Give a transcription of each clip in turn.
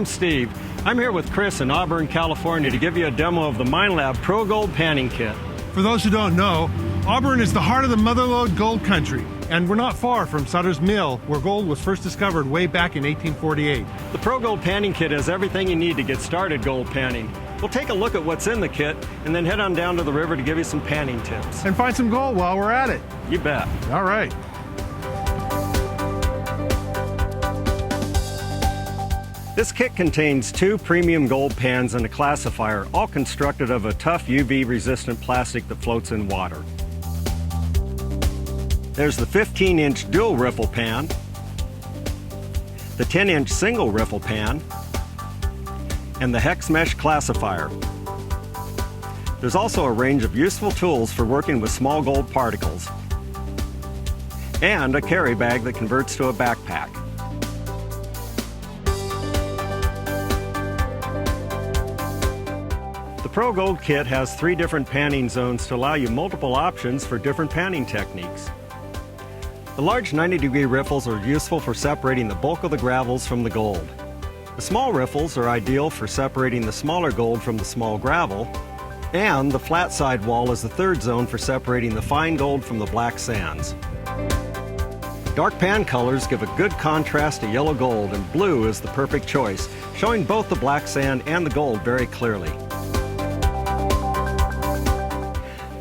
I'm Steve. I'm here with Chris in Auburn, California to give you a demo of the Minelab Pro Gold Panning Kit. For those who don't know, Auburn is the heart of the Motherlode gold country, and we're not far from Sutter's Mill, where gold was first discovered way back in 1848. The Pro Gold Panning Kit has everything you need to get started gold panning. We'll take a look at what's in the kit and then head on down to the river to give you some panning tips. And find some gold while we're at it. You bet. All right. This kit contains 2 premium gold pans and a classifier, all constructed of a tough UV-resistant plastic that floats in water. There's the 15-inch dual riffle pan, the 10-inch single riffle pan, and the hex mesh classifier. There's also a range of useful tools for working with small gold particles, and a carry bag that converts to a backpack. The Pro Gold Kit has 3 different panning zones to allow you multiple options for different panning techniques. The large 90-degree riffles are useful for separating the bulk of the gravels from the gold. The small riffles are ideal for separating the smaller gold from the small gravel, and the flat side wall is the 3rd zone for separating the fine gold from the black sands. Dark pan colors give a good contrast to yellow gold, and blue is the perfect choice, showing both the black sand and the gold very clearly.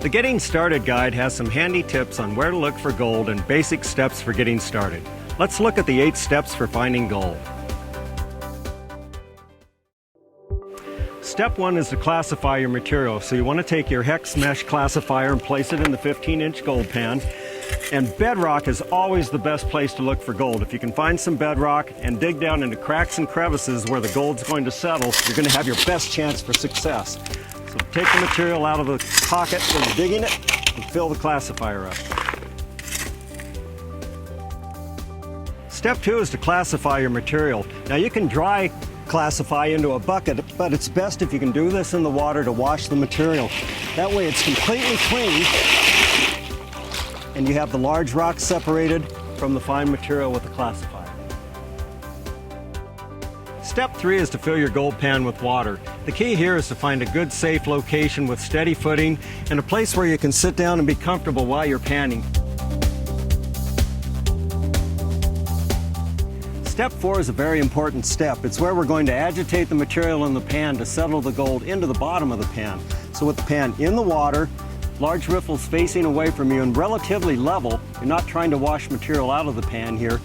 The Getting Started guide has some handy tips on where to look for gold and basic steps for getting started. Let's look at the 8 steps for finding gold. Step 1 is to classify your material. So you want to take your hex mesh classifier and place it in the 15-inch gold pan. And bedrock is always the best place to look for gold. If you can find some bedrock and dig down into cracks and crevices where the gold's going to settle, you're going to have your best chance for success. So take the material out of the pocket when you're digging it and fill the classifier up. Step 2 is to classify your material. Now you can dry classify into a bucket, but it's best if you can do this in the water to wash the material. That way it's completely clean and you have the large rocks separated from the fine material with the classifier. Step 3 is to fill your gold pan with water. The key here is to find a good, safe location with steady footing and a place where you can sit down and be comfortable while you're panning. Step 4 is a very important step. It's where we're going to agitate the material in the pan to settle the gold into the bottom of the pan. So with the pan in the water, large riffles facing away from you and relatively level, you're not trying to wash material out of the pan here,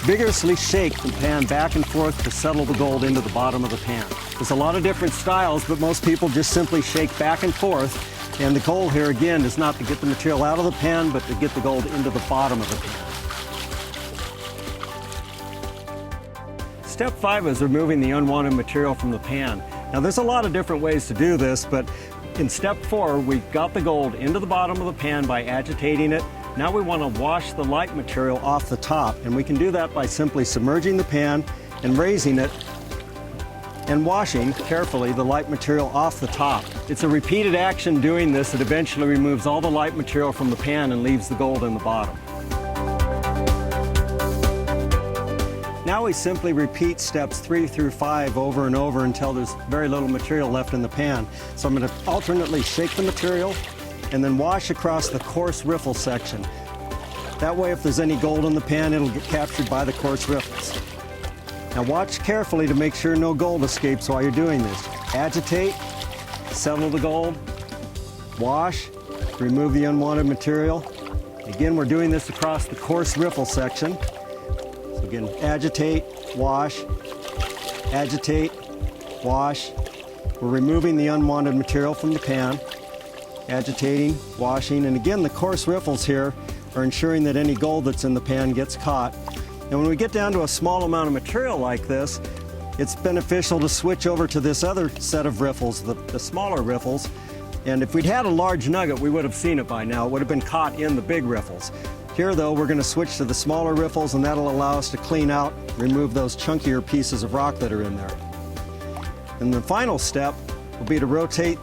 vigorously shake the pan back and forth to settle the gold into the bottom of the pan. There's a lot of different styles, but most people just simply shake back and forth. And the goal here again is not to get the material out of the pan, but to get the gold into the bottom of the pan. Step 5 is removing the unwanted material from the pan. Now there's a lot of different ways to do this, but in step 4, we've got the gold into the bottom of the pan by agitating it. Now we want to wash the light material off the top, and we can do that by simply submerging the pan and raising it and washing carefully the light material off the top. It's a repeated action doing this that eventually removes all the light material from the pan and leaves the gold in the bottom. Now we simply repeat steps 3 through 5 over and over until there's very little material left in the pan. So I'm going to alternately shake the material and then wash across the coarse riffle section. That way if there's any gold in the pan, it'll get captured by the coarse riffles. Now watch carefully to make sure no gold escapes while you're doing this. Agitate, settle the gold, wash, remove the unwanted material. Again, we're doing this across the coarse riffle section. So again, agitate, wash, agitate, wash. We're removing the unwanted material from the pan. Agitating, washing, and again the coarse riffles here are ensuring that any gold that's in the pan gets caught. And when we get down to a small amount of material like this, it's beneficial to switch over to this other set of riffles, the smaller riffles. And if we'd had a large nugget, we would have seen it by now. It would have been caught in the big riffles. Here though, we're going to switch to the smaller riffles, and that'll allow us to clean out, remove those chunkier pieces of rock that are in there. And the final step will be to rotate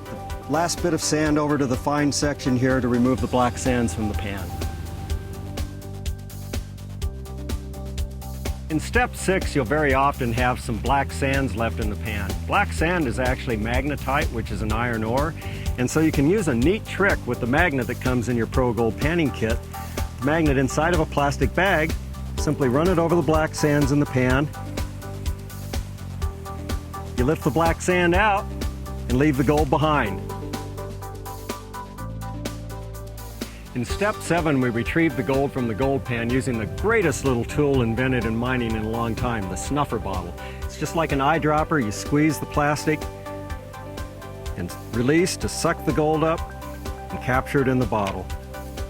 the last bit of sand over to the fine section here to remove the black sands from the pan. In In step 6, you'll very often have some black sands left in the pan. Black sand is actually magnetite, which is an iron ore, and so you can use a neat trick with the magnet that comes in your ProGold panning kit. Magnet inside of a plastic bag, simply run it over the black sands in the pan. You lift the black sand out and leave the gold behind. In step 7, we retrieve the gold from the gold pan using the greatest little tool invented in mining in a long time, the snuffer bottle. It's just like an eyedropper. You squeeze the plastic and release to suck the gold up and capture it in the bottle.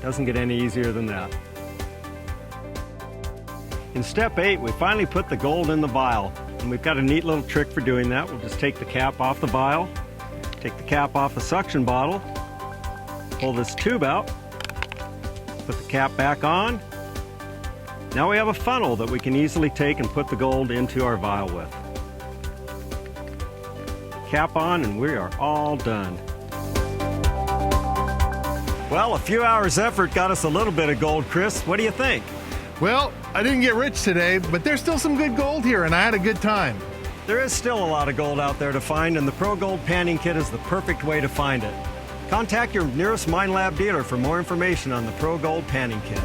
Doesn't get any easier than that. In step 8, we finally put the gold in the vial, and we've got a neat little trick for doing that. We'll just take the cap off the vial, take the cap off the suction bottle, pull this tube out, put the cap back on. Now we have a funnel that we can easily take and put the gold into our vial with. Cap on and we are all done. Well, a few hours effort got us a little bit of gold, Chris. What do you think? Well, I didn't get rich today, but there's still some good gold here, and I had a good time. There is still a lot of gold out there to find, and the ProGold panning kit is the perfect way to find it. Contact your nearest Minelab dealer for more information on the ProGold panning kit.